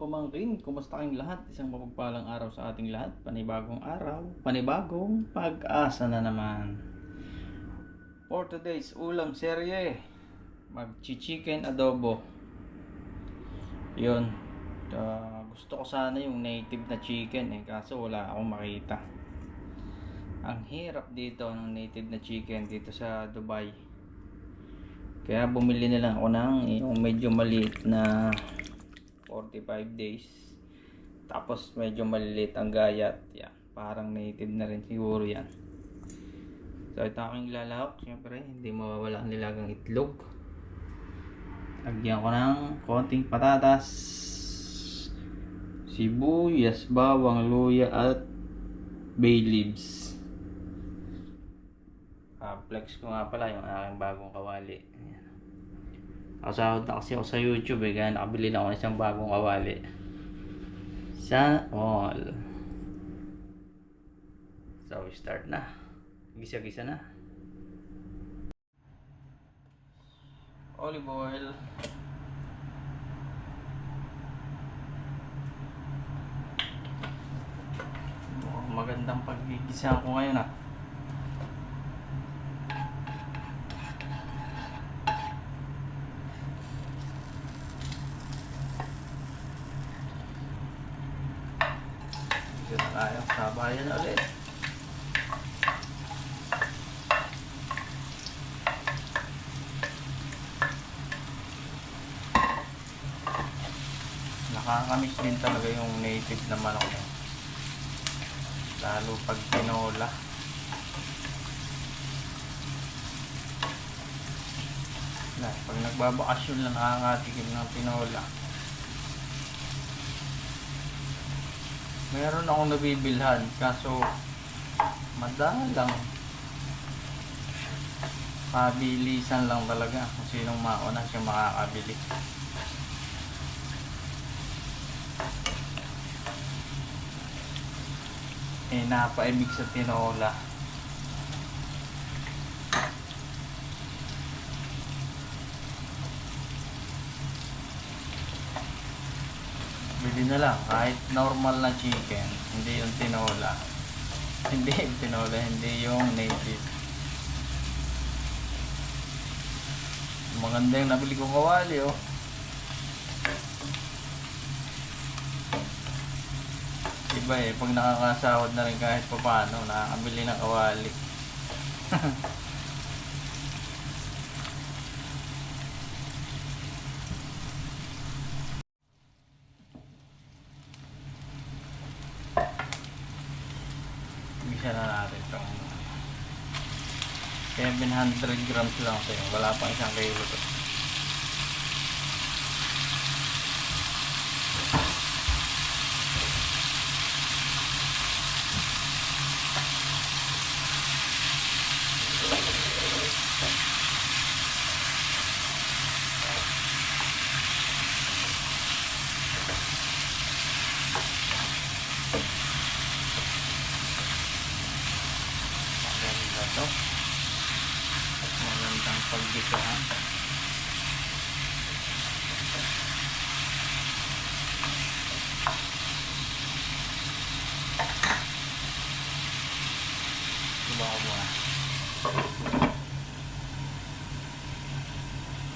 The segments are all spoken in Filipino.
pamangkin, kumusta kayong lahat? Isang mapagpalang araw sa ating lahat. Panibagong araw, panibagong pag-asa na naman. For today's ulam serye, mag-chicken adobo. Yun. Gusto ko sana yung native na chicken kaso wala akong makita. Ang hirap dito ng native na chicken dito sa Dubai. Kaya bumili na lang ako ng yung medyo maliit na 45 days. Tapos medyo maliliit ang gayat. Yan. Parang native na rin siguro yan. So ito aking lalahok. Siyempre hindi mawawala ang nilagang itlog. Lagyan ko ng konting patatas, sibuyas, bawang, luya at bay leaves. Flex ko nga pala yung aking bagong kawali. Ayan. Kasahod na kasi ako sa YouTube kaya nakabili na ako ng isang bagong kawali sa all. So start na. Gisa-gisa na. Olive oil. Magandang paggigisa ko ngayon . Dito tayo, sabayan ulit. Nakakamiss din talaga yung native na manok lalo pag tinola. Pag nagbabakasyon lang nakakatikim ng tinola. Meron akong nabibilhan kaso madalang, pabilisan lang talaga kung sinong mauna siya makakabili. Napaibig sa tinola. Bili na lang kahit normal na chicken, hindi yung tinola. Hindi yung tinola, hindi yung native. Maganda yung nabili kong kawali Iba pag nakakasahod na rin kahit pa paano, nakakabili ng kawali. Bisa na natin itong 700 grams lang ito. Wala pang 1 kilo ito. Magandang paggisaan. Subukan mo na.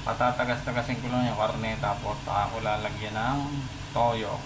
Patatagas-tagasin ko lang yung karne tapos ako lalagyan ng toyo.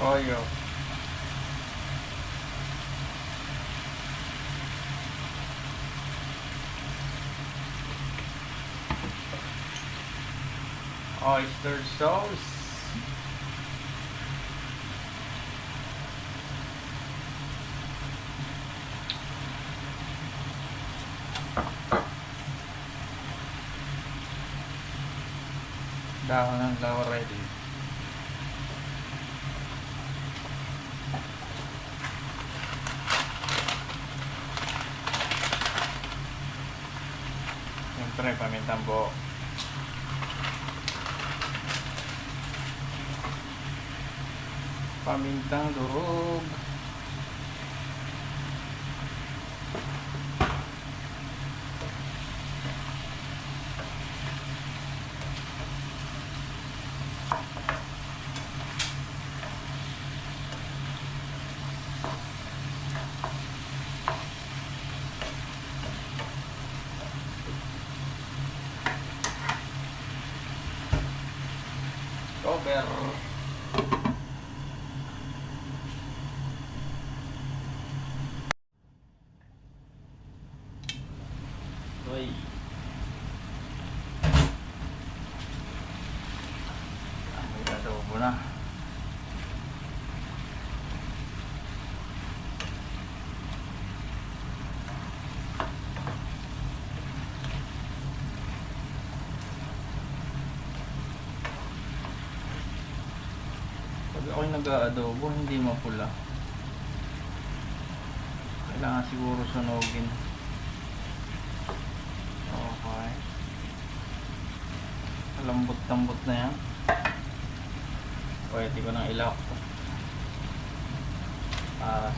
Toyo. oyster sauce. Dahon ng laurel. Siyempre, pamintang buo. Pamintang durog. Cover. Uy. May adobo na. Pag ako'y nag-aadobo, hindi mapula. Kailangan siguro sunugin. Okay. Lambot-lambot na yan. Pwede ko nang ilak.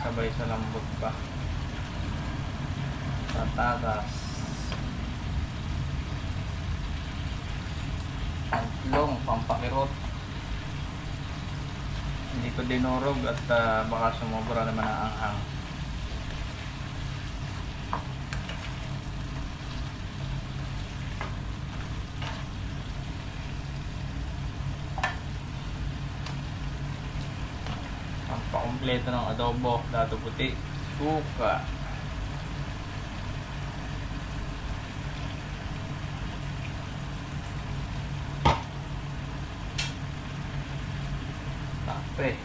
Sabay sa lambot pa. Patatas. Pantlong, pampakirot. Hindi ko dinurog at baka sumobra naman ang anghang. Pampakampleto ng adobo, dato puti, suka. Tape.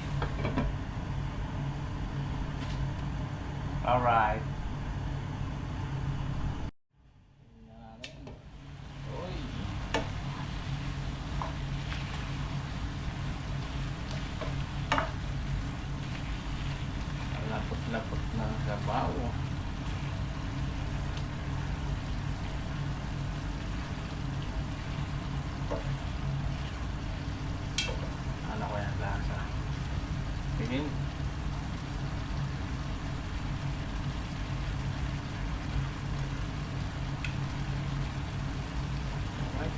Alright. Uy. Lapot-lapot na sabaw. Ano ko yung lasa? Tingin. Alright.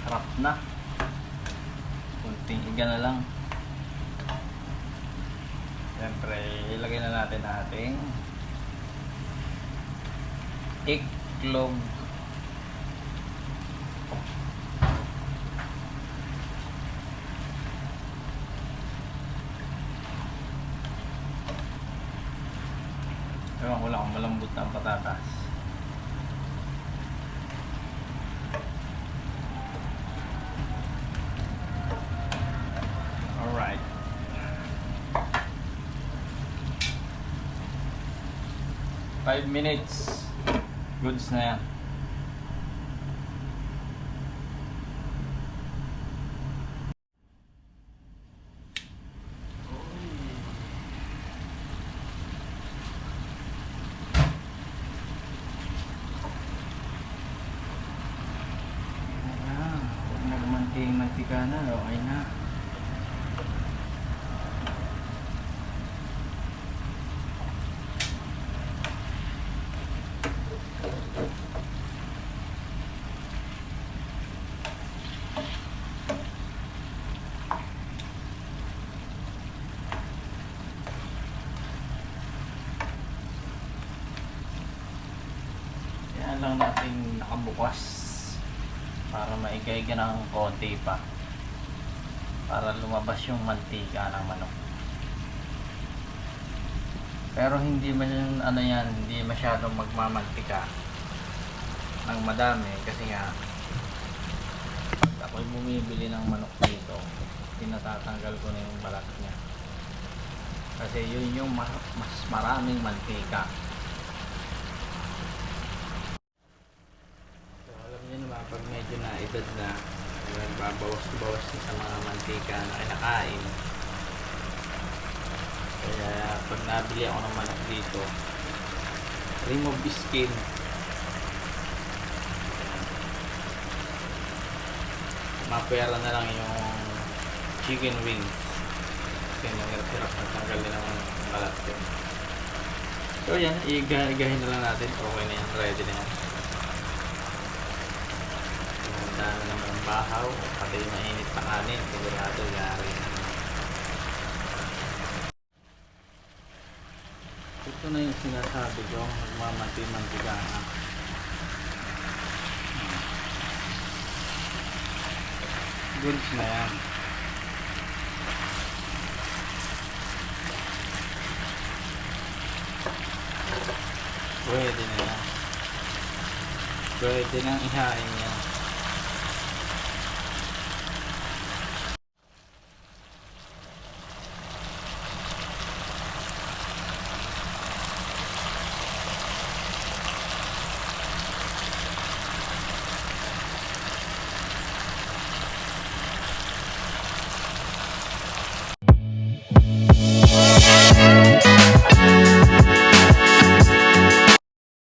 Sarap na. Kunting iga na lang. Siyempre, ilagay na natin ating iklog. Ewan ko lang kung malambot na ang patatas. Alright. Five minutes. Goods na yan. Huwag na mantika na. Okay na. Yan lang natin nakabukas para maigay ng konti pa. para lumabas yung mantika ng manok. Pero hindi ano yan, hindi masyadong magmamantika ng madami kasi nga pag ako'y bumibili ng manok dito, pinatatanggal ko na yung balat niya. Kasi yun yung mas maraming mantika. So, alam niyo naman pag medyo na edad na, babawas-bawas sa mga mantika na kinakain. Kaya pag nabili ako ng manok dito, remove skin. Mapera na lang yung chicken wings. Kasi mahirap-hirap magtanggal din ang balat ko. So yan, igahin na lang natin. Okay na yan, ready na yan. Handa na naman ang bahaw. Pati yung mainit na kanin, sigurado yari na. Ito na yung sinasabi ko, magmamanti-mantika na. Goods na yan. Pwede na yan. Pwede nang ihain yan.